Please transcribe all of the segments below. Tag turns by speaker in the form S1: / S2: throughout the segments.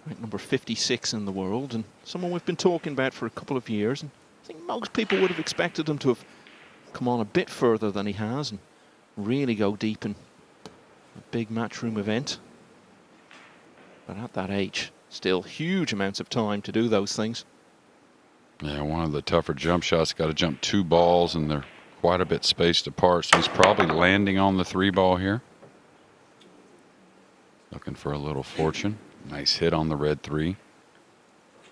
S1: ranked number 56 in the world, and someone we've been talking about for a couple of years. And I think most people would have expected him to have come on a bit further than he has and really go deep in a big matchroom event. But at that age, still huge amounts of time to do those things.
S2: Yeah, one of the tougher jump shots, got to jump 2 balls, and they're quite a bit spaced apart. So he's probably landing on the 3 ball here. Looking for a little fortune. Nice hit on the red 3.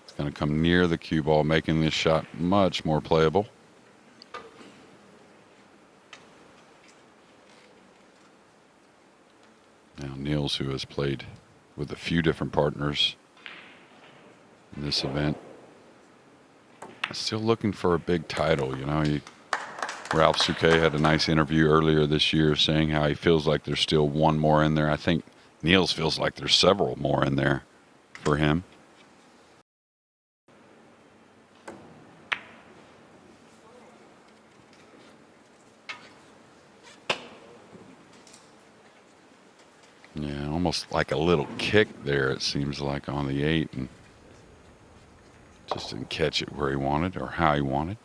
S2: It's going to come near the cue ball, making this shot much more playable. Now Niels, who has played with a few different partners in this event, still looking for a big title. You know, Ralph Souquet had a nice interview earlier this year saying how he feels like there's still one more in there. I think Niels feels like there's several more in there for him. Yeah, almost like a little kick there, it seems like, on the 8, and just didn't catch it where he wanted or how he wanted.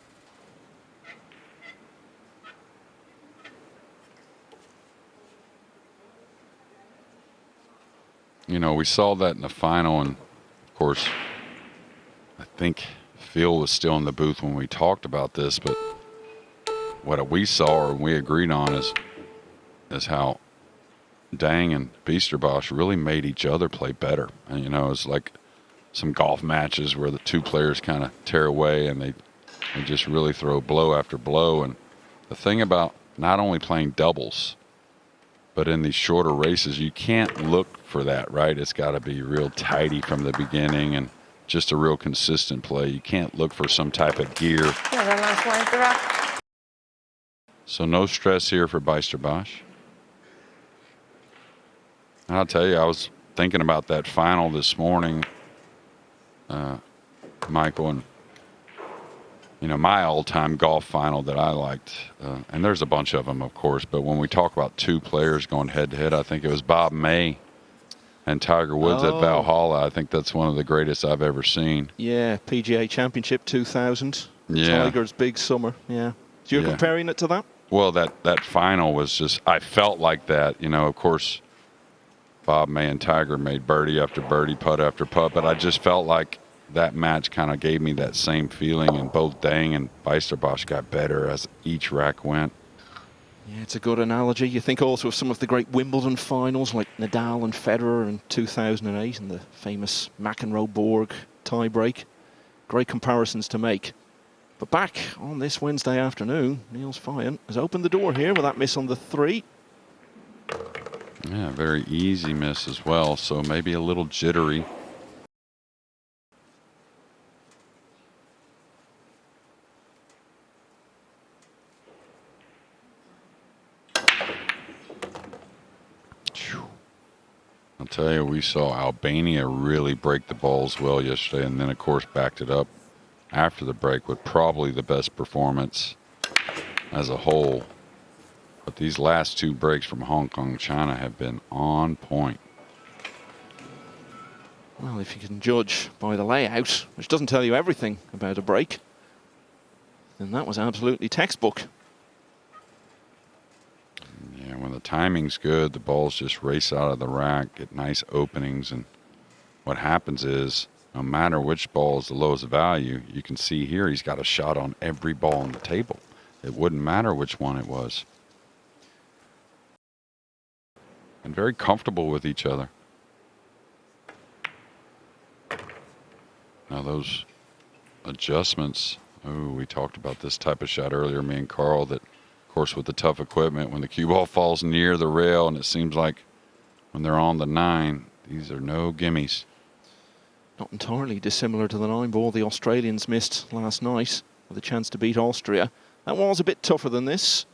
S2: You know, we saw that in the final, and of course, I think Phil was still in the booth when we talked about this, but what we saw or we agreed on is how Dang and Bijsterbosch really made each other play better. And, you know, it's like some golf matches where the 2 players kind of tear away and they just really throw blow after blow. And the thing about not only playing doubles, but in these shorter races, you can't look for that, right? It's got to be real tidy from the beginning and just a real consistent play. You can't look for some type of gear.
S3: Yeah, the last one is the rough.
S2: So no stress here for Bijsterbosch. I'll tell you, I was thinking about that final this morning, Michael, and, you know, my all-time golf final that I liked, and there's a bunch of them, of course, but when we talk about 2 players going head-to-head, I think it was Bob May and Tiger Woods at Valhalla. I think that's one of the greatest I've ever seen.
S1: Yeah, PGA Championship 2000.
S2: Yeah.
S1: Tiger's big summer, yeah. So you're comparing it to that?
S2: Well, that final was just, I felt like that, you know, of course, Bob May and Tiger made birdie after birdie, putt after putt, but I just felt like that match kind of gave me that same feeling, and both Dang and Bijsterbosch got better as each rack went.
S1: Yeah, it's a good analogy. You think also of some of the great Wimbledon finals like Nadal and Federer in 2008 and the famous McEnroe-Borg tie-break. Great comparisons to make. But back on this Wednesday afternoon, Niels Feijen has opened the door here with that miss on the 3.
S2: Yeah, very easy miss as well, so maybe a little jittery. I'll tell you, we saw Albania really break the balls well yesterday, and then, of course, backed it up after the break with probably the best performance as a whole. But these last 2 breaks from Hong Kong, China have been on point.
S1: Well, if you can judge by the layout, which doesn't tell you everything about a break, then that was absolutely textbook.
S2: Yeah, when the timing's good, the balls just race out of the rack, get nice openings, and what happens is, no matter which ball is the lowest value, you can see here he's got a shot on every ball on the table. It wouldn't matter which one it was. And very comfortable with each other. Now those adjustments, we talked about this type of shot earlier, me and Carl, that of course with the tough equipment, when the cue ball falls near the rail, and it seems like when they're on the 9, these are no gimmies.
S1: Not entirely dissimilar to the 9-ball the Australians missed last night with a chance to beat Austria. That was a bit tougher than this.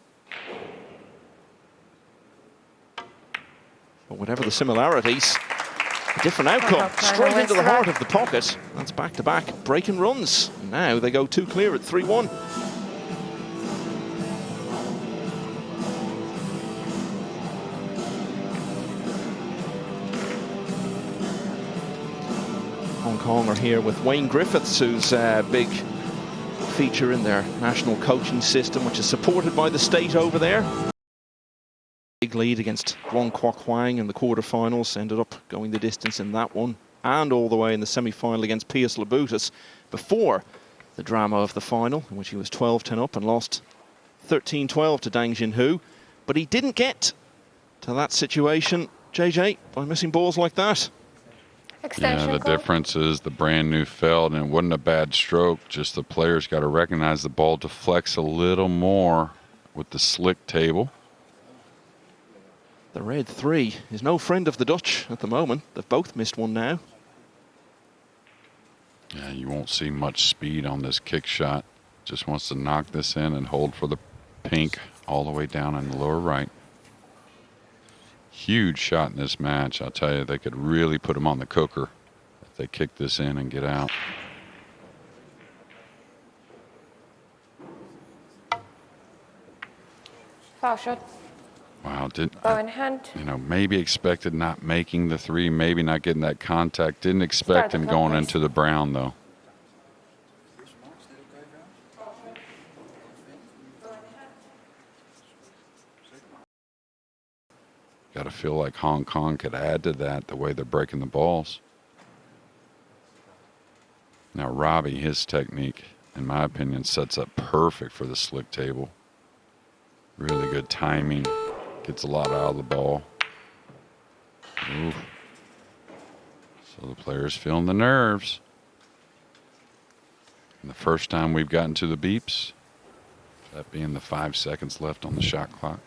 S1: But whatever the similarities, a different outcome. Straight into the heart of the pocket. That's back-to-back breaking runs. And now they go 2 clear at 3-1. Hong Kong are here with Wayne Griffiths, who's a big feature in their national coaching system, which is supported by the state over there. Big lead against Wong Kwok Hwang in the quarterfinals, ended up going the distance in that one, and all the way in the semi-final against Pius Labutus before the drama of the final, in which he was 12-10 up and lost 13-12 to Dang Jinhu. But he didn't get to that situation, JJ, by missing balls like that.
S3: Extension
S2: Yeah, the difference is the brand new felt, and it wasn't a bad stroke. Just the players got to recognize the ball deflects a little more with the slick table.
S1: The red 3 is no friend of the Dutch at the moment. They've both missed one now.
S2: Yeah, you won't see much speed on this kick shot. Just wants to knock this in and hold for the pink all the way down in the lower right. Huge shot in this match. I'll tell you, they could really put him on the cooker if they kick this in and get out.
S3: Foul shot.
S2: Wow,
S3: Bow in hand.
S2: you know, maybe expected not making the 3, maybe not getting that contact. Didn't expect him going into the brown, though. Got to feel like Hong Kong could add to that, the way they're breaking the balls. Now, Robbie, his technique, in my opinion, sets up perfect for the slick table. Really good timing. Gets a lot out of the ball. Ooh. So the player's feeling the nerves. And the first time we've gotten to the beeps, that being the 5 seconds left on the shot clock.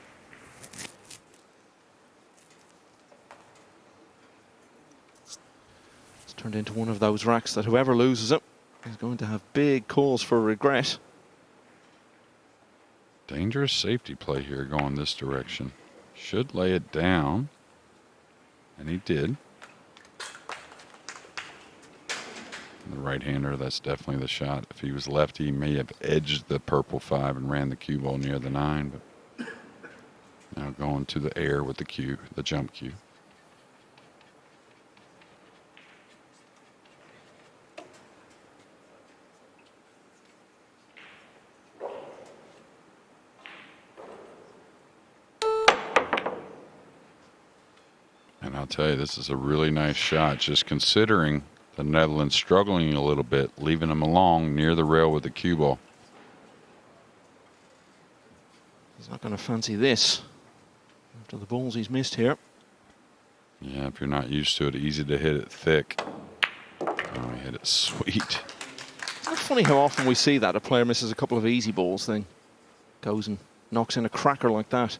S1: It's turned into one of those racks that whoever loses it is going to have big cause for regret.
S2: Dangerous safety play here going this direction. Should lay it down. And he did. The right-hander, that's definitely the shot. If he was lefty, he may have edged the purple 5 and ran the cue ball near the 9. But now going to the air with the cue, the jump cue. And I'll tell you, this is a really nice shot, just considering the Netherlands struggling a little bit, leaving them along near the rail with the cue ball.
S1: He's not going to fancy this after the balls he's missed here.
S2: Yeah, if you're not used to it, easy to hit it thick. Oh, he hit it sweet.
S1: It's funny how often we see that a player misses a couple of easy balls, then goes and knocks in a cracker like that.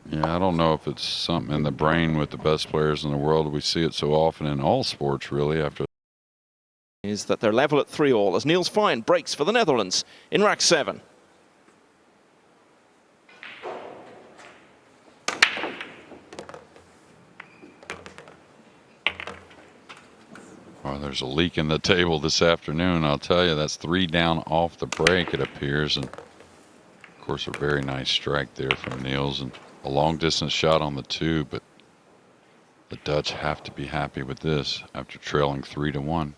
S2: Yeah, I don't know if it's something in the brain with the best players in the world. We see it so often in all sports, really, after.
S1: Is that they're level at 3-all as Niels Fine breaks for the Netherlands in rack 7.
S2: Well, there's a leak in the table this afternoon. I'll tell you, that's 3 down off the break, it appears. And, of course, a very nice strike there from Niels. And a long-distance shot on the 2, but the Dutch have to be happy with this after trailing 3-1.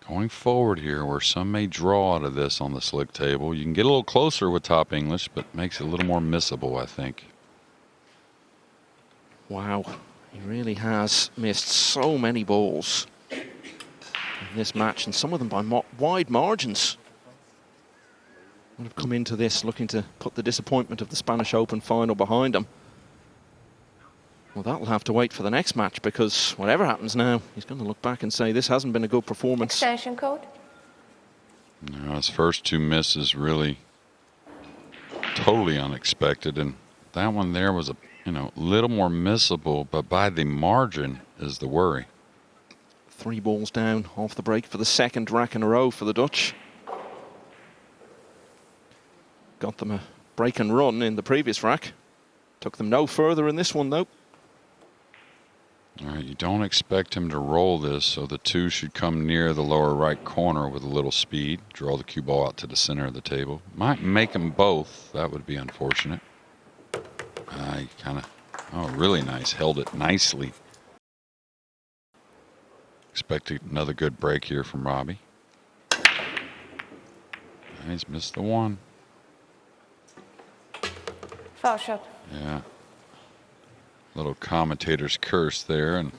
S2: Going forward here, where some may draw out of this on the slick table, you can get a little closer with top English, but makes it a little more missable, I think.
S1: Wow, he really has missed so many balls in this match, and some of them by wide margins. Would have come into this looking to put the disappointment of the Spanish Open final behind him. Well, that'll have to wait for the next match, because whatever happens now, he's going to look back and say this hasn't been a good performance.
S3: Extension code.
S2: Now, his first 2 misses really totally unexpected, and that one there was a little more missable, but by the margin is the worry.
S1: 3 balls down off the break for the second rack in a row for the Dutch. Got them a break and run in the previous rack. Took them no further in this one, though.
S2: All right, you don't expect him to roll this, so the 2 should come near the lower right corner with a little speed. Draw the cue ball out to the center of the table. Might make them both. That would be unfortunate. He kind of Oh, really nice. Held it nicely. Expecting another good break here from Robbie. He's missed the one.
S3: Foul shot.
S2: Yeah. Little commentator's curse there, and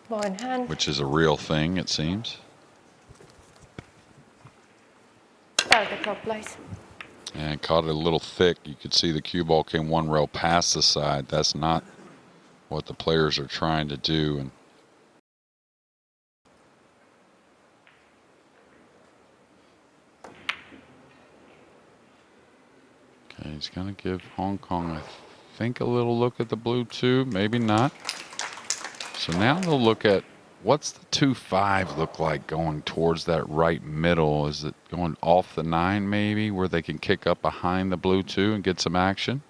S3: Ball in hand.
S2: which is a real thing, it seems.
S3: Target top place.
S2: And caught it a little thick. You could see the cue ball came one rail past the side. That's not what the players are trying to do. And okay, he's going to give Hong Kong, I think, a little look at the blue two. Maybe not. So now they'll look at what's the 2-5 look like going towards that right middle. Is it going off the 9 maybe, where they can kick up behind the blue two and get some action?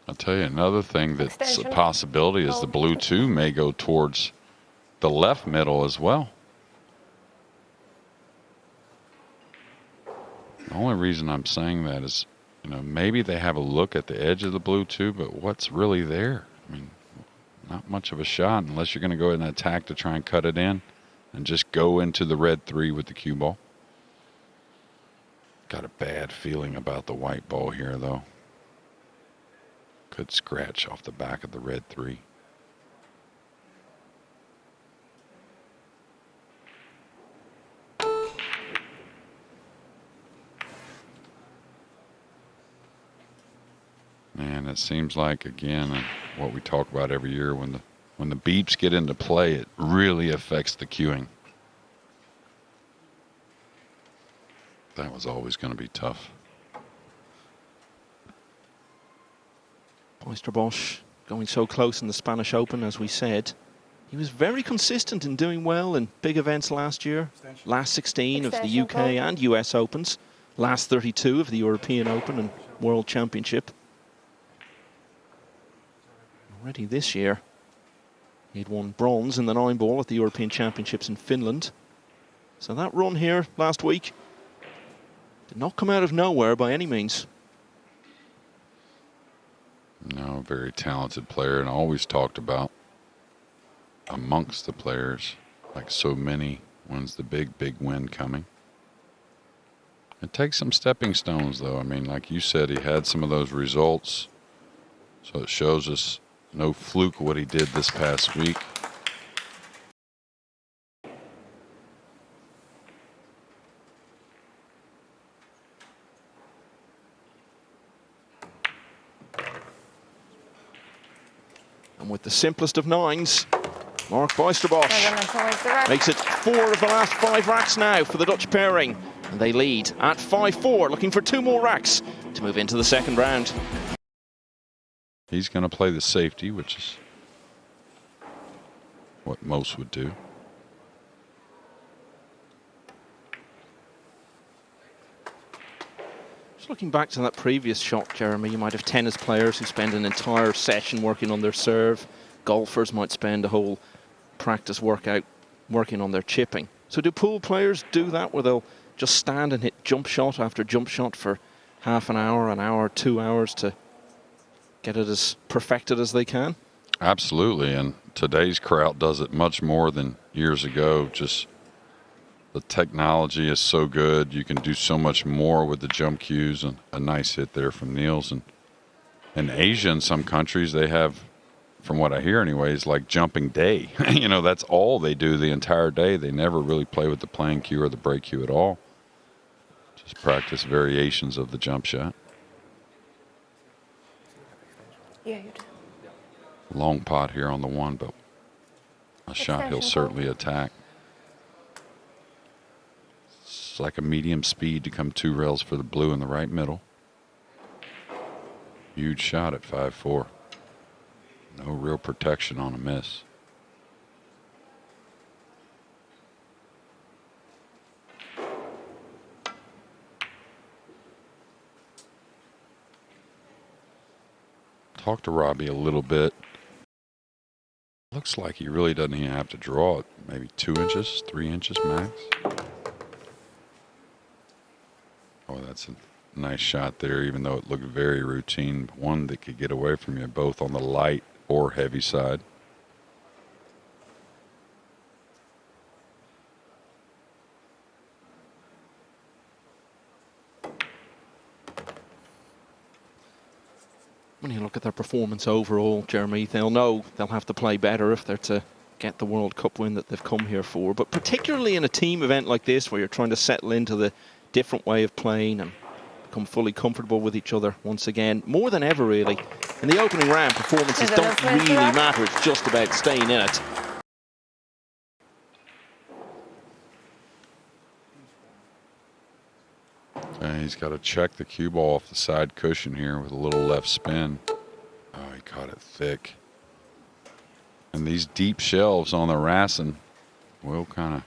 S2: I'll tell you another thing that's a
S3: Extension.
S2: possibility is the blue two may go towards the left middle as well. The only reason I'm saying that is, you know, maybe they have a look at the edge of the blue two, but what's really there? I mean, not much of a shot unless you're going to go ahead and attack to try and cut it in and just go into the red 3 with the cue ball. Got a bad feeling about the white ball here, though. Could scratch off the back of the red 3. And it seems like, again, what we talk about every year, when the beeps get into play, it really affects the cueing. That was always going to be tough.
S1: Boisterbosch going so close in the Spanish Open, as we said. He was very consistent in doing well in big events last year. Last 16 of the UK and US Opens. Last 32 of the European Open and World Championship. Already this year, he'd won bronze in the 9-ball at the European Championships in Finland. So that run here last week did not come out of nowhere by any means.
S2: No, very talented player, and always talked about amongst the players, like so many, when's the big win coming? It takes some stepping stones, though. I mean, like you said, he had some of those results, so it shows us no fluke what he did this past week.
S1: And with the simplest of 9s, Mark Boisterbosch makes it 4 of the last 5 racks now for the Dutch pairing. And they lead at 5-4, looking for 2 more racks to move into the second round.
S2: He's going to play the safety, which is what most would do.
S1: Just looking back to that previous shot, Jeremy, you might have tennis players who spend an entire session working on their serve. Golfers might spend a whole practice workout working on their chipping. So do pool players do that, where they'll just stand and hit jump shot after jump shot for half an hour, 2 hours to get it as perfected as they can?
S2: Absolutely, and today's crowd does it much more than years ago. Just the technology is so good. You can do so much more with the jump cues, and a nice hit there from Niels. And in Asia, in some countries, they have, from what I hear anyways, like jumping day. You know, that's all they do the entire day. They never really play with the playing cue or the break cue at all. Just practice variations of the jump shot.
S3: Yeah, you do.
S2: Long pot here on the 1, but a shot he'll certainly attack. It's like a medium speed to come 2 rails for the blue in the right middle. Huge shot at 5-4. No real protection on a miss. Talk to Robbie a little bit. Looks looks like he really doesn't even have to draw it. Maybe 2 inches, 3 inches max. Oh, that's a nice shot there, even though it looked very routine. One that could get away from you, both on the light or heavy side.
S1: When you look at their performance overall, Jeremy, they'll know they'll have to play better if they're to get the World Cup win that they've come here for. But particularly in a team event like this, where you're trying to settle into the different way of playing and become fully comfortable with each other once again, more than ever really. In the opening round, performances don't really matter. It's just about staying in it.
S2: And he's got to check the cue ball off the side cushion here with a little left spin. Oh, he caught it thick. And these deep shelves on the Rassen will kind of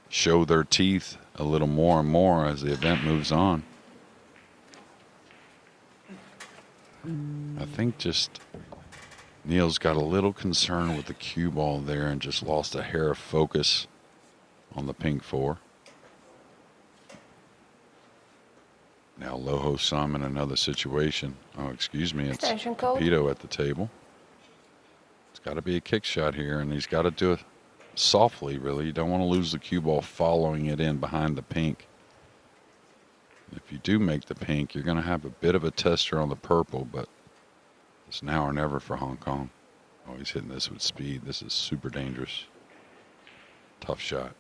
S2: show their teeth a little more and more as the event moves on. I think just Neil's got a little concern with the cue ball there and just lost a hair of focus on the pink 4. Now Loho Sam in another situation. Oh, excuse me, it's Capito at the table. It's got to be a kick shot here, and he's got to do it softly, really. You don't want to lose the cue ball following it in behind the pink. If you do make the pink, you're going to have a bit of a tester on the purple, but it's now or never for Hong Kong. Oh, he's hitting this with speed. This is super dangerous. Tough shot.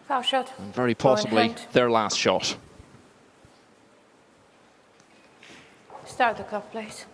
S3: Foul shot.
S1: And very possibly their last shot.
S3: Start the clock, please.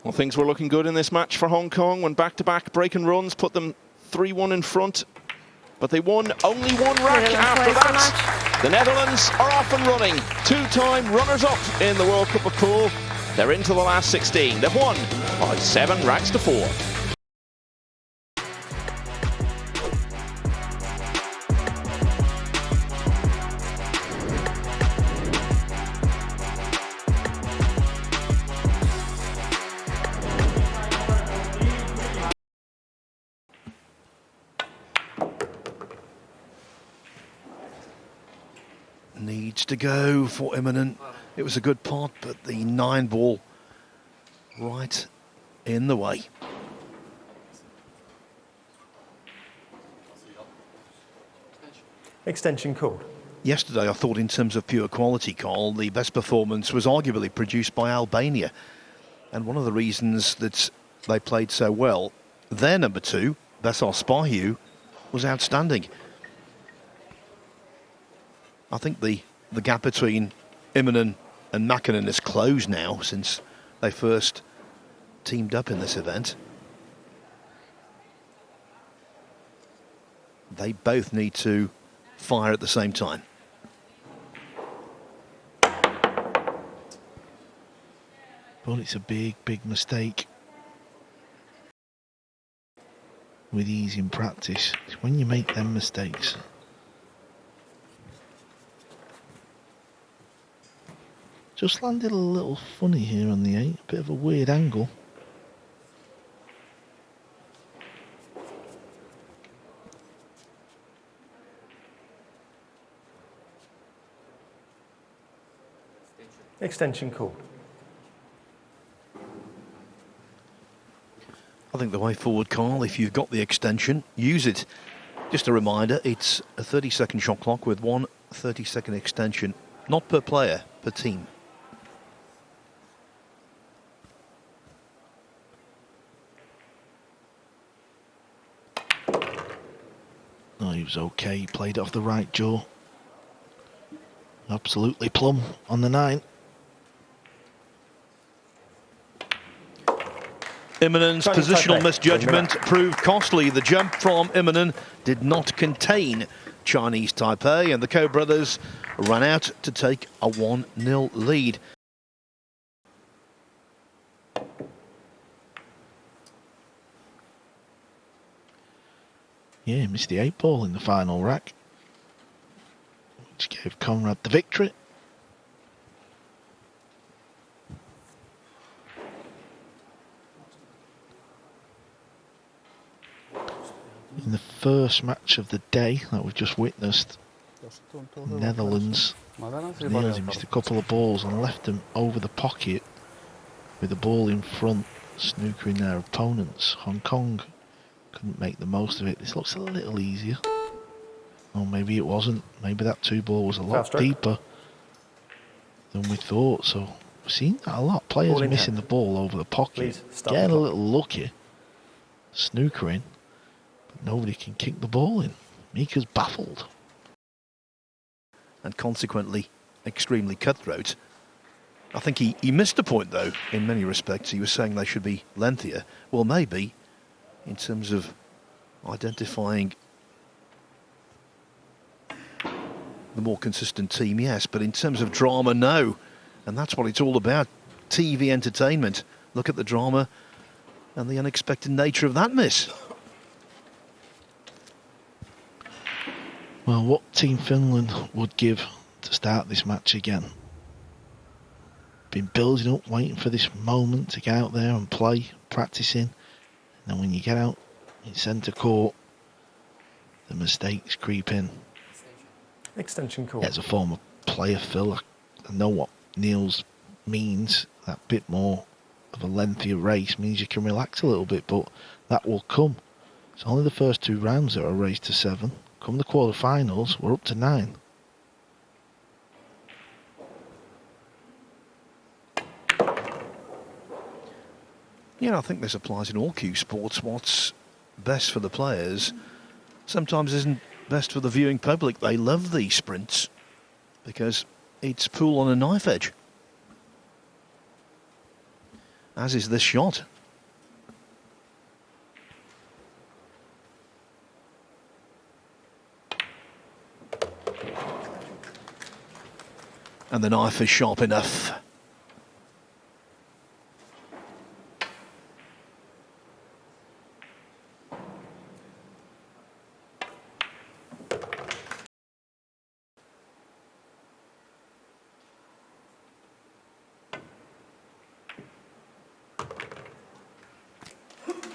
S1: Well, things were looking good in this match for Hong Kong when back-to-back breaking runs put them 3-1 in front. But they won only one rack after that. The Netherlands are off and running. 2-time runners-up in the World Cup of Pool. They're into the last 16. They've won by 7 racks to 4.
S4: Needs to go for imminent. It was a good pot, but the 9-ball right in the way.
S5: Extension called.
S4: Yesterday, I thought in terms of pure quality, Carl, the best performance was arguably produced by Albania. And one of the reasons that they played so well, their number 2, Besar Spahiu, was outstanding. I think the gap between Immonen and Mäkinen is closed now since they first teamed up in this event. They both need to fire at the same time.
S6: But it's a big, big mistake with ease in practice. It's when you make them mistakes. Just landed a little funny here on the 8, a bit of a weird angle.
S5: Extension called.
S4: I think the way forward, Carl, if you've got the extension, use it. Just a reminder, it's a 30-second shot clock with one 30-second extension, not per player, per team.
S6: Oh, he was okay. He played it off the right jaw. Absolutely plumb on the 9.
S4: Immonen's
S5: Chinese
S4: positional
S5: Taipei.
S4: misjudgment proved costly. The jump from Immonen did not contain Chinese Taipei, and the Ko brothers ran out to take a 1-0 lead.
S6: Yeah, missed the 8-ball in the final rack, which gave Conrad the victory. In the first match of the day that we've just witnessed, Netherlands nearly missed a couple of balls and left them over the pocket with the ball in front, snookering their opponents. Hong Kong couldn't make the most of it. This looks a little easier. Or maybe it wasn't. Maybe that 2-ball was a lot deeper than we thought. So we've seen that a lot. Players missing the ball over the pocket, getting a little lucky, snookering. Nobody can kick the ball in. Mika's baffled.
S4: And consequently, extremely cutthroat. I think he missed a point, though, in many respects. He was saying they should be lengthier. Well, maybe, in terms of identifying the more consistent team, yes. But in terms of drama, no. And that's what it's all about. TV entertainment. Look at the drama and the unexpected nature of that miss.
S6: Well, what Team Finland would give to start this match again. Been building up, waiting for this moment to get out there and play, practicing. And then when you get out in centre court, the mistakes creep in.
S5: Extension court.
S6: As a former player, Phil, I know what Neil's means. That bit more of a lengthier race means you can relax a little bit, but that will come. It's only the first 2 rounds that are raised to 7. Come the quarterfinals, we're up to 9.
S4: Yeah, I think this applies in all cue sports. What's best for the players sometimes isn't best for the viewing public. They love these sprints because it's pool on a knife edge, as is this shot. And the knife is sharp enough.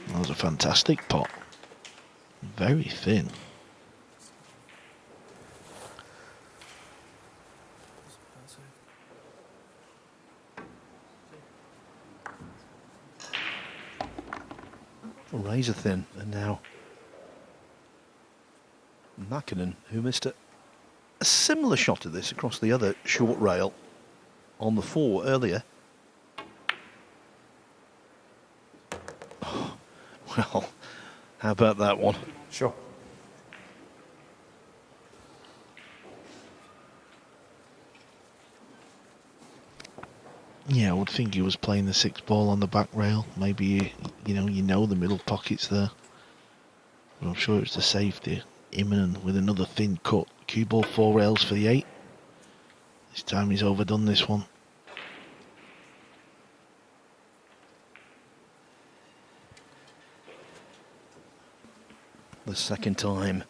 S6: That was a fantastic pot. Very thin.
S4: Razor thin, and now Mäkinen, who missed a similar shot to this across the other short rail on the 4 earlier. Oh, well, how about that one?
S5: Sure.
S6: Yeah, I would think he was playing the 6-ball on the back rail. Maybe, you know the middle pocket's there. But I'm sure it's the safety. Immonen with another thin cut. Cue ball 4 rails for the 8. This time he's overdone this one.
S4: The second time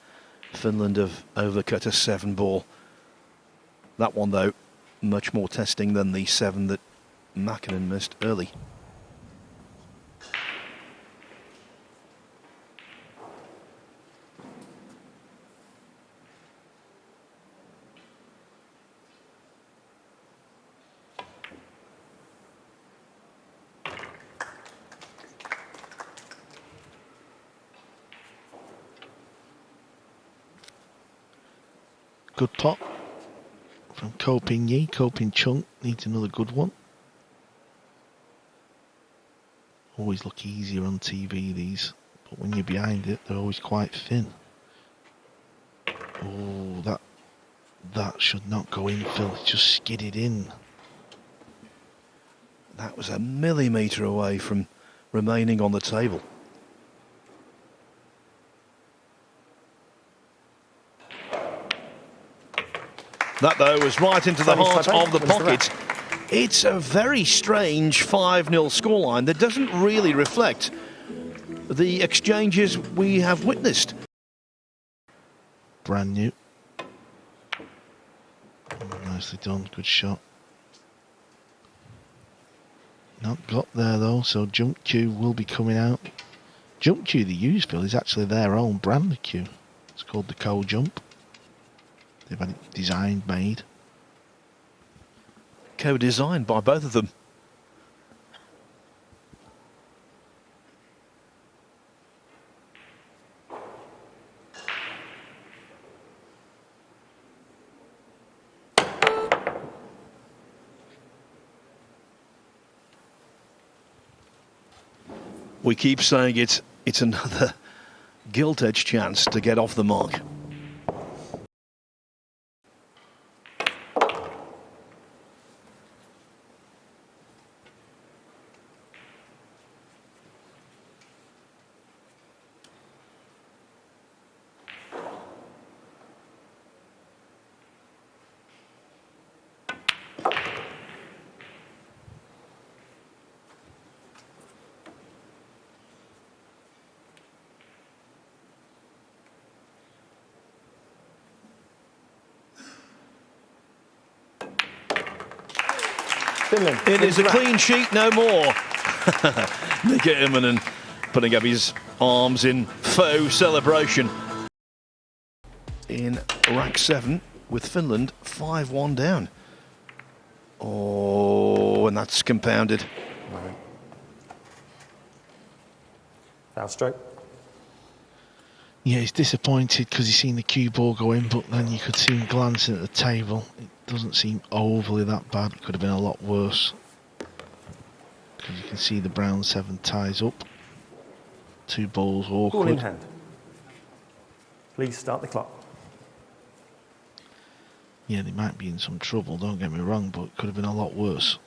S4: Finland have overcut a 7-ball. That one, though, much more testing than the 7 that Mäkinen missed early.
S6: Good pot from Ko Ping Yi. Ko Ping Chung needs another good one. Always look easier on TV, these, but when you're behind it, they're always quite thin. Oh, that should not go in, Phil. It just skidded in.
S4: That was a millimetre away from remaining on the table. That, though, was right into the heart of the pocket. It's a very strange 5-0 scoreline that doesn't really reflect the exchanges we have witnessed.
S6: Brand new. Nicely done, good shot. Not got there though, so jump cue will be coming out. Jump cue they use, Phil, is actually their own brand of cue. It's called the Co-Jump. They've had it designed, made.
S4: Co-designed by both of them. We keep saying it's another gilt-edged chance to get off the mark.
S5: Finland.
S4: It is a clean sheet, no more. Mika Immonen putting up his arms in faux celebration. In rack 7 with Finland 5-1 down. Oh, and that's compounded.
S5: Foul stroke.
S6: Yeah, he's disappointed because he's seen the cue ball go in, but then you could see him glancing at the table. It doesn't seem overly that bad. It could have been a lot worse. Because you can see the brown 7 ties up. 2 balls
S5: Ball in
S6: awkward.
S5: hand. Please start the clock.
S6: Yeah, they might be in some trouble, don't get me wrong, but it could have been a lot worse.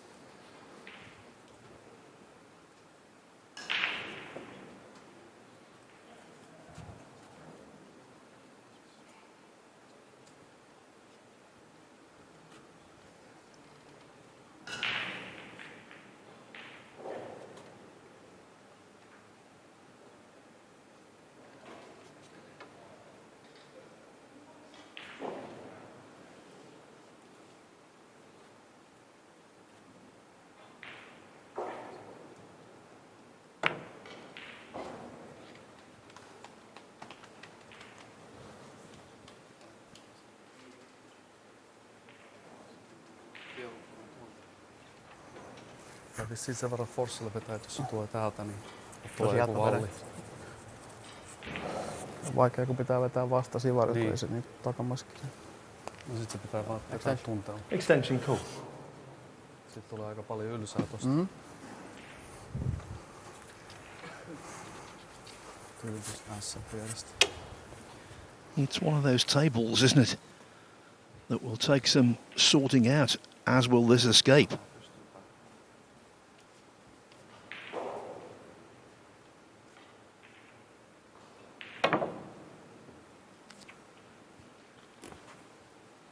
S7: Ja vissiin sen verran forssilla vetää, että jos se tulee täältä, niin tulee joku valli. Vaikea, kun pitää vetää vasta sivarit, niin. Ei se niin takamaskiin. No sit se pitää vaan vetää tunteella.
S5: Extension call.
S7: Sitten tulee aika paljon ylsää tosta. Tyylitystä S-pienestä.
S4: It's one of those tables, isn't it, that will take some sorting out, as will this escape.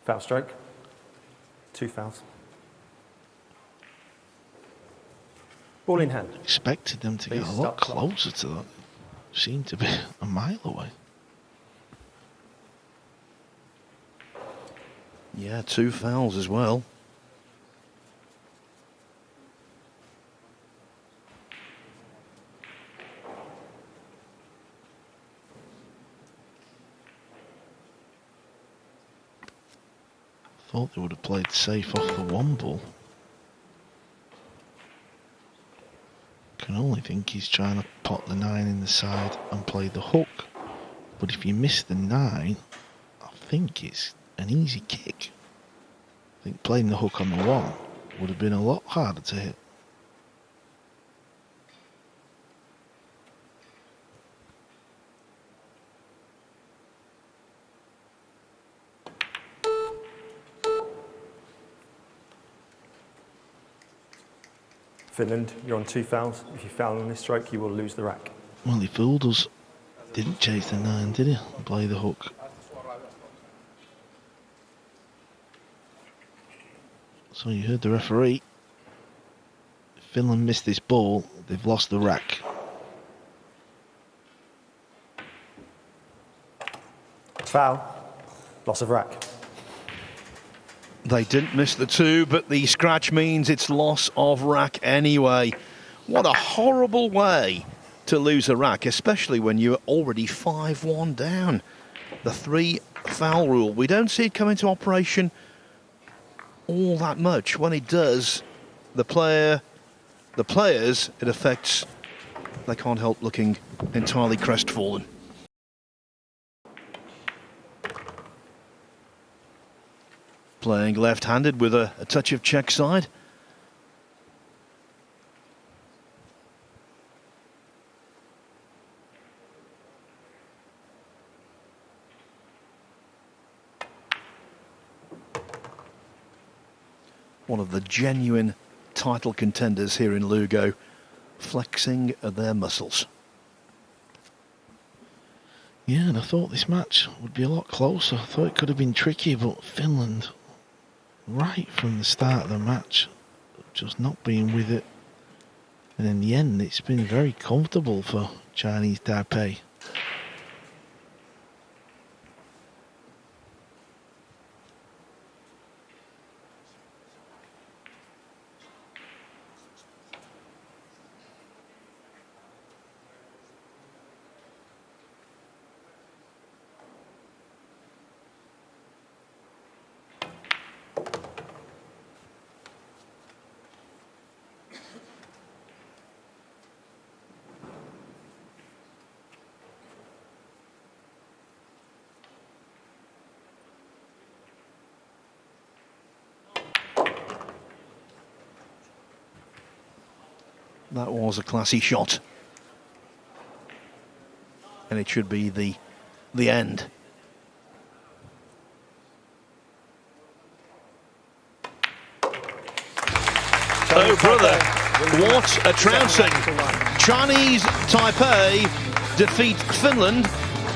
S5: Foul stroke. 2 fouls. Ball in hand.
S6: Expected them to get a lot closer to that. Seemed to be a mile away.
S4: Yeah, 2 fouls as well.
S6: Thought they would have played safe off the 1 ball. Can only think he's trying to pot the 9 in the side and play the hook. But if you miss the 9, I think it's an easy kick. I think playing the hook on the 1 would have been a lot harder to hit.
S5: Finland, you're on 2 fouls. If you foul on this stroke, you will lose the rack.
S6: Well, he fooled us. Didn't chase the 9, did he? Play the hook. So you heard the referee. If Finland missed this ball, they've lost the rack.
S5: Foul, loss of rack.
S4: They didn't miss the 2, but the scratch means it's loss of rack anyway. What a horrible way to lose a rack, especially when you're already 5-1 down. The 3 foul rule. We don't see it come into operation all that much. When it does, the players, it affects, they can't help looking entirely crestfallen. Playing left-handed with a touch of check side. One of the genuine title contenders here in Lugo, flexing their muscles.
S6: Yeah, and I thought this match would be a lot closer. I thought it could have been tricky, but Finland, right from the start of the match, just not being with it. And in the end, it's been very comfortable for Chinese Taipei.
S4: That was a classy shot. And it should be the end. Oh, brother, what a trouncing. Chinese Taipei defeat Finland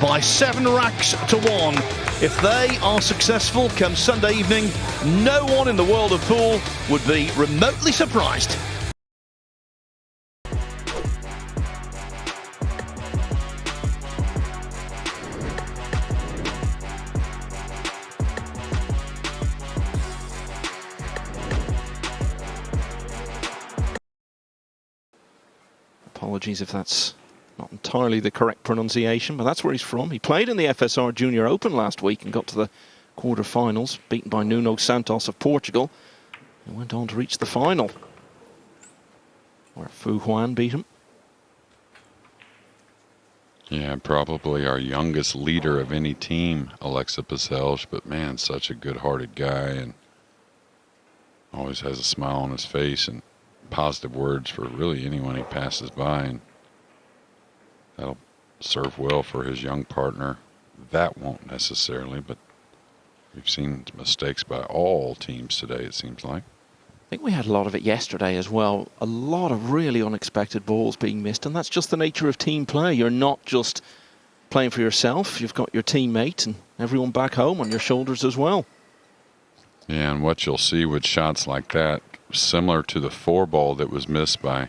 S4: by 7 racks to 1. If they are successful come Sunday evening, no one in the world of pool would be remotely surprised.
S1: Apologies if that's not entirely the correct pronunciation, but that's where he's from. He played in the FSR Junior Open last week and got to the quarter-finals, beaten by Nuno Santos of Portugal, and went on to reach the final, where Fu Huan beat him.
S2: Yeah, probably our youngest leader of any team, Alexa Paselj, but man, such a good-hearted guy and always has a smile on his face and positive words for really anyone he passes by, and that'll serve well for his young partner. That won't necessarily, but we've seen mistakes by all teams today, it seems like.
S1: I think we had a lot of it yesterday as well. A lot of really unexpected balls being missed, and that's just the nature of team play. You're not just playing for yourself, you've got your teammates and everyone back home on your shoulders as well.
S2: Yeah, and what you'll see with shots like that, similar to the 4-ball that was missed by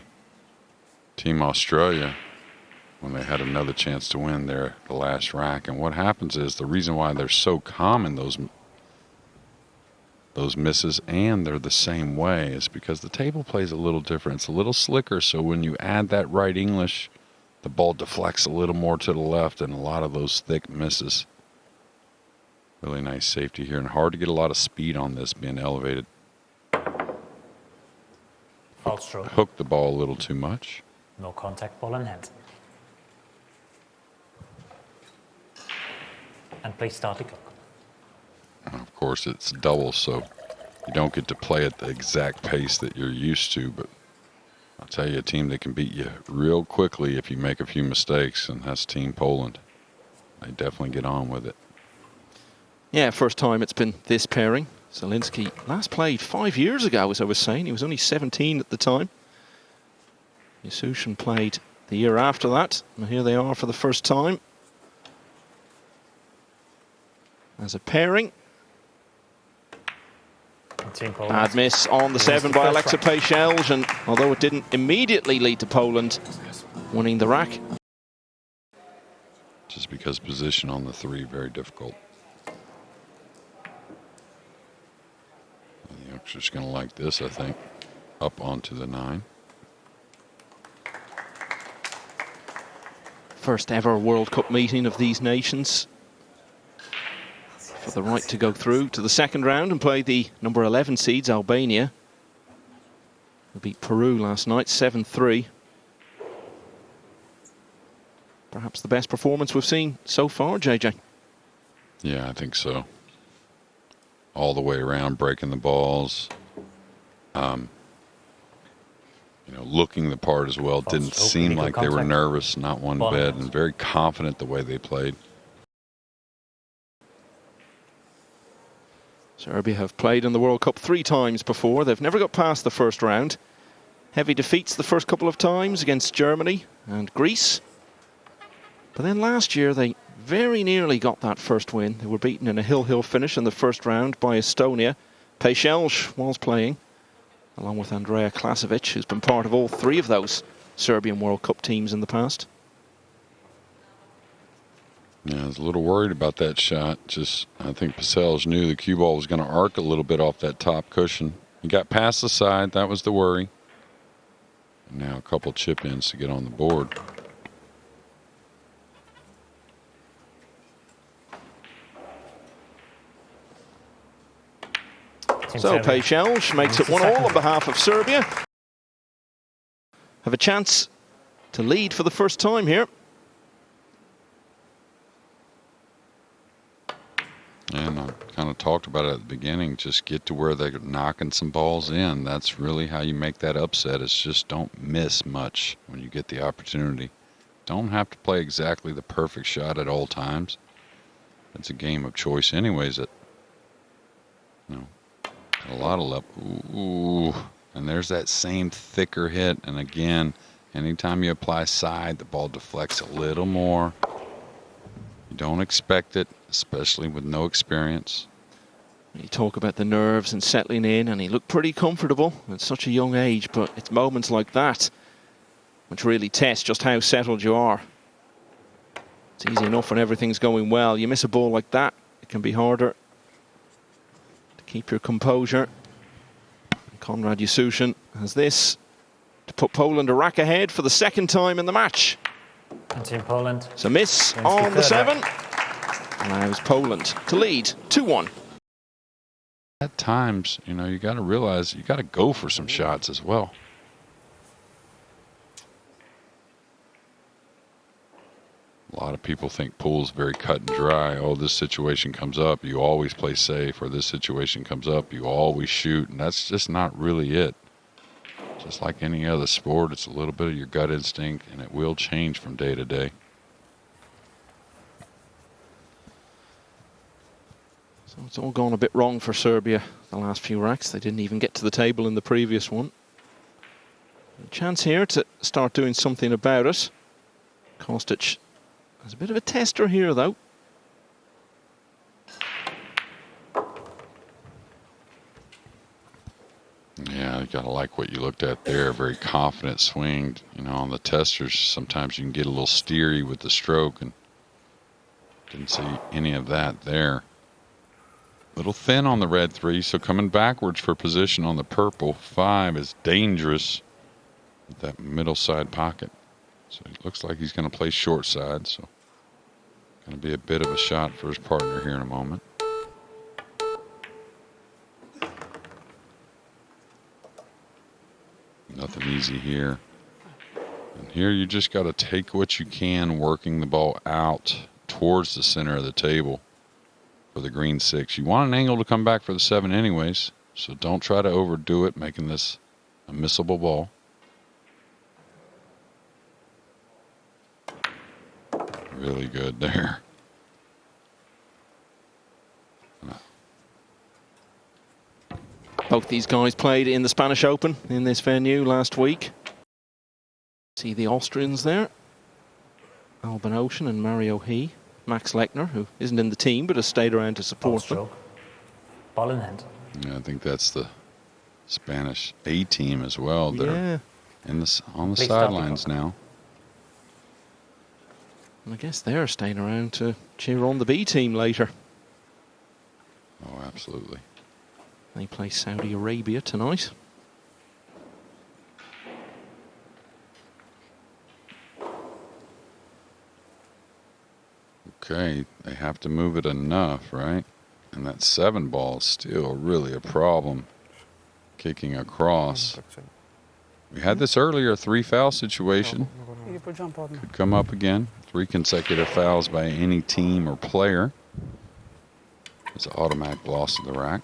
S2: Team Australia when they had another chance to win their the last rack. And what happens is the reason why they're so common, those misses, and they're the same way, is because the table plays a little different. It's a little slicker, so when you add that right English, the ball deflects a little more to the left, and a lot of those thick misses. Really nice safety here, and hard to get a lot of speed on this being elevated.
S8: Foul stroke.
S2: Hooked the ball a little too much.
S8: No contact, ball in hand. And please start the clock.
S2: And of course, it's double, so you don't get to play at the exact pace that you're used to, but I'll tell you, a team that can beat you real quickly if you make a few mistakes, and that's Team Poland. They definitely get on with it.
S1: Yeah, first time it's been this pairing. Zielinski last played 5 years ago, as I was saying. He was only 17 at the time. Yasution played the year after that, and here they are for the first time as a pairing.
S8: Team Poland.
S1: Bad miss on the 7 by Alexa Pejczelj, and although it didn't immediately lead to Poland winning the rack.
S2: Just because position on the 3, very difficult. The youngster's going to like this, I think. Up onto the 9.
S1: First ever World Cup meeting of these nations for the right to go through to the second round and play the number 11 seeds, Albania. They beat Peru last night, 7-3. Perhaps the best performance we've seen so far, JJ.
S2: Yeah, I think so. All the way around, breaking the balls. You know, looking the part as well. Didn't seem like they were nervous, not one bit, and very confident the way they played.
S1: Serbia have played in the World Cup 3 times before. They've never got past the first round. Heavy defeats the first couple of times against Germany and Greece. But then last year they very nearly got that first win. They were beaten in a hill finish in the first round by Estonia. Pejczelj was playing, along with Andrea Klasovic, who's been part of all 3 of those Serbian World Cup teams in the past.
S2: Yeah, I was a little worried about that shot. I think Pejczelj knew the cue ball was going to arc a little bit off that top cushion. He got past the side. That was the worry. And now a couple chip-ins to get on the board.
S1: So Pejczelj makes it 1-1 on behalf of Serbia. Have a chance to lead for the first time here.
S2: And I kind of talked about it at the beginning. Just get to where they're knocking some balls in. That's really how you make that upset. It's just don't miss much when you get the opportunity. Don't have to play exactly the perfect shot at all times. It's a game of choice anyways. A lot of luck. Ooh. And there's that same thicker hit. And again, anytime you apply side, the ball deflects a little more. You don't expect it, especially with no experience.
S1: You talk about the nerves and settling in, and he looked pretty comfortable at such a young age, but it's moments like that which really test just how settled you are. It's easy enough when everything's going well. You miss a ball like that, it can be harder to keep your composure. And Konrad Yasution has this to put Poland a rack ahead for the second time in the match.
S8: And Team Poland.
S1: So miss on the 7 allows Poland to lead 2-1.
S2: At times, you know, you got to realize you got to go for some shots as well. A lot of people think pool's very cut and dry. Oh, this situation comes up, you always play safe, or this situation comes up, you always shoot, and that's just not really it. Just like any other sport, it's a little bit of your gut instinct, and it will change from day to day.
S1: So it's all gone a bit wrong for Serbia the last few racks. They didn't even get to the table in the previous one. A chance here to start doing something about it. Kostic has a bit of a tester here, though.
S2: Yeah, you gotta like what you looked at there. Very confident swing. You know, on the testers, sometimes you can get a little steery with the stroke, and didn't see any of that there. Little thin on the red 3, so coming backwards for position on the purple 5 is dangerous with that middle side pocket. So it looks like he's going to play short side, so going to be a bit of a shot for his partner here in a moment. Nothing easy here. And here you just got to take what you can, working the ball out towards the center of the table for the green 6. You want an angle to come back for the 7 anyways, so don't try to overdo it, making this a missable ball. Really good there.
S1: Both these guys played in the Spanish Open in this venue last week. See the Austrians there. Alban Ocean and Mario He. Max Lechner, who isn't in the team but has stayed around to
S8: Ball
S1: support them.
S8: stroke. Ball in hand.
S2: Yeah, I think that's the Spanish A team as well. They're on the
S8: Please stop the
S2: sidelines
S8: clock.
S2: now.
S1: And I guess they're staying around to cheer on the B team later.
S2: Oh, absolutely.
S1: They play Saudi Arabia tonight.
S2: Okay, they have to move it enough, right? And that 7 ball is still really a problem. Kicking across. We had this earlier, a 3 foul situation. Could come up again. 3 consecutive fouls by any team or player. It's an automatic loss of the rack.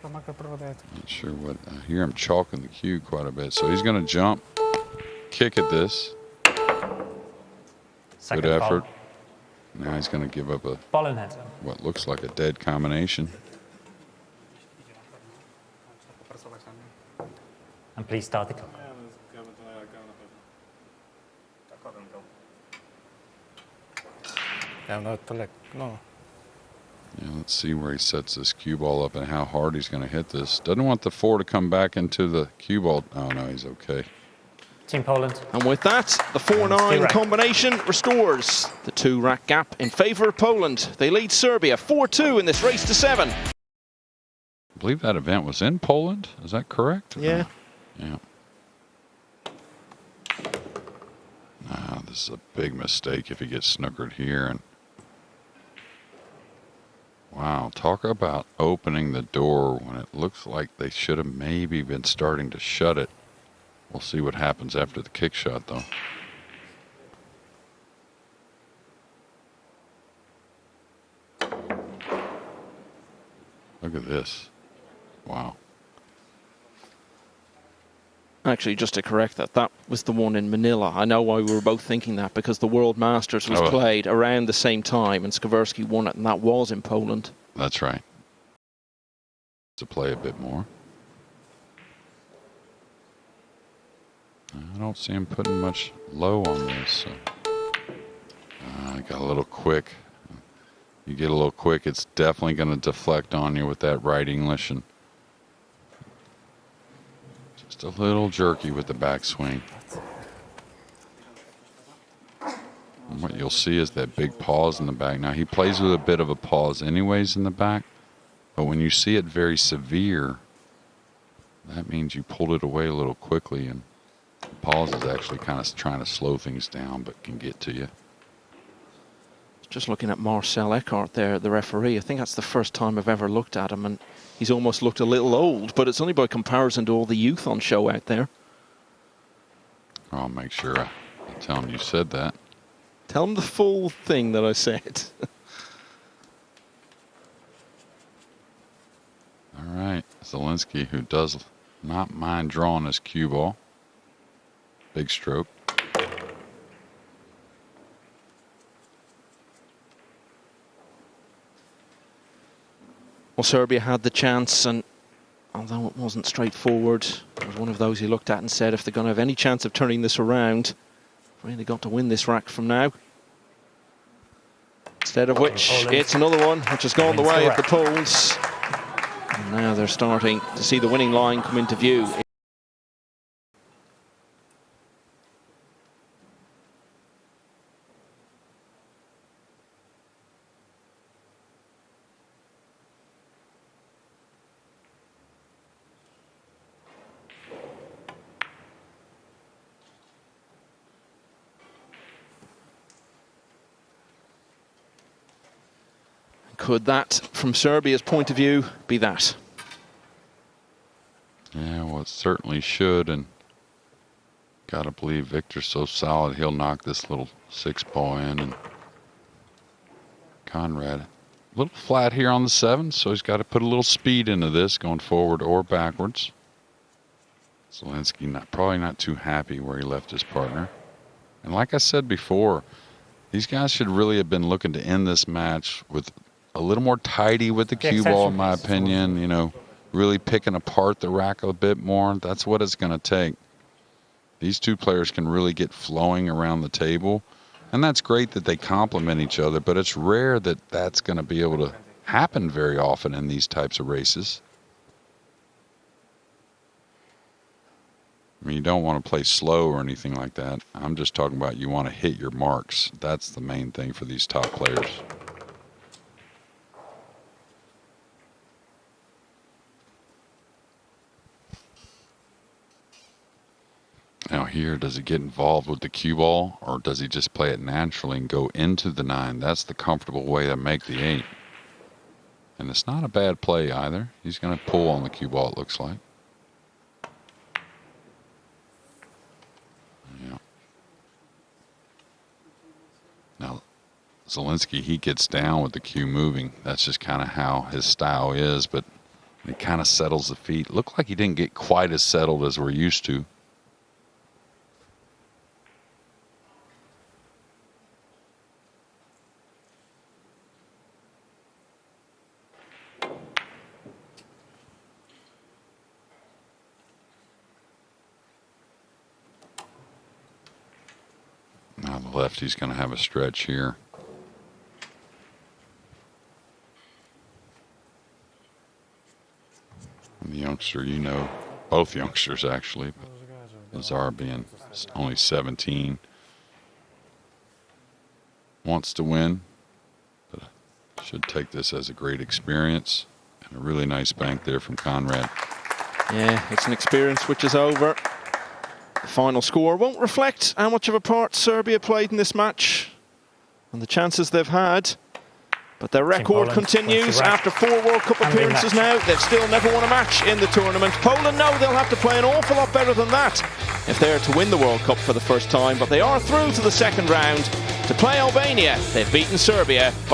S2: Not sure what. I hear him chalking the cue quite a bit. So he's going to jump, kick at this.
S8: Second
S2: Good
S8: foul.
S2: effort. Now he's going to give up a
S8: Ball in hand.
S2: what looks like a dead combination.
S8: And please start the clock.
S2: Yeah, let's see where he sets this cue ball up and how hard he's going to hit this. Doesn't want the 4 to come back into the cue ball. Oh, no, he's okay.
S8: Team Poland.
S1: And with that, the 4-9 combination restores the 2-rack gap in favour of Poland. They lead Serbia 4-2 in this race to 7.
S2: I believe that event was in Poland. Is that correct?
S1: Yeah.
S2: Yeah. Nah, this is a big mistake if he gets snookered here. And wow, talk about opening the door when it looks like they should have maybe been starting to shut it. We'll see what happens after the kick shot, though. Look at this. Wow.
S1: Actually, just to correct that, that was the one in Manila. I know why we were both thinking that, because the World Masters was played around the same time and Skaversky won it, and that was in Poland.
S2: That's right. To play a bit more. I don't see him putting much low on this. So. I got a little quick. You get a little quick, it's definitely going to deflect on you with that right English, and just a little jerky with the backswing. And what you'll see is that big pause in the back. Now he plays with a bit of a pause anyways in the back, but when you see it very severe, that means you pulled it away a little quickly, and the pause is actually kind of trying to slow things down, but can get to you.
S1: Just looking at Marcel Eckhart there, the referee, I think that's the first time I've ever looked at him, and he's almost looked a little old, but it's only by comparison to all the youth on show out there.
S2: I'll make sure I tell him you said that.
S1: Tell him the full thing that I said.
S2: All right, Zielinski, who does not mind drawing his cue ball. Big stroke.
S1: Well, Serbia had the chance, and although it wasn't straightforward, it was one of those he looked at and said, if they're going to have any chance of turning this around, really got to win this rack from now. Instead of which, it's another one which has gone the way of the Poles. And now they're starting to see the winning line come into view. Could that, from Serbia's point of view, be that?
S2: Yeah, well, it certainly should, and gotta believe Victor's so solid he'll knock this little 6-ball in. And Conrad, a little flat here on the 7, so he's got to put a little speed into this, going forward or backwards. Zielinski probably not too happy where he left his partner. And like I said before, these guys should really have been looking to end this match with a little more tidy with the cue ball, in my opinion. You know, really picking apart the rack a bit more. That's what it's going to take. These two players can really get flowing around the table, and that's great that they complement each other, but it's rare that that's going to be able to happen very often in these types of races. I mean, you don't want to play slow or anything like that. I'm just talking about you want to hit your marks. That's the main thing for these top players. Now here, does he get involved with the cue ball, or does he just play it naturally and go into the 9? That's the comfortable way to make the 8. And it's not a bad play either. He's going to pull on the cue ball, it looks like. Yeah. Now, Zielinski, he gets down with the cue moving. That's just kind of how his style is, but he kind of settles the feet. Looked like he didn't get quite as settled as we're used to. Now the lefty's going to have a stretch here. And the youngster, you know, both youngsters actually, but Lazar being only 17, wants to win, but should take this as a great experience. And a really nice bank there from Conrad.
S1: Yeah, it's an experience which is over. The final score won't reflect how much of a part Serbia played in this match and the chances they've had. But their record continues after 4 World Cup appearances now. They've still never won a match in the tournament. Poland know they'll have to play an awful lot better than that if they're to win the World Cup for the first time. But they are through to the second round to play Albania. They've beaten Serbia by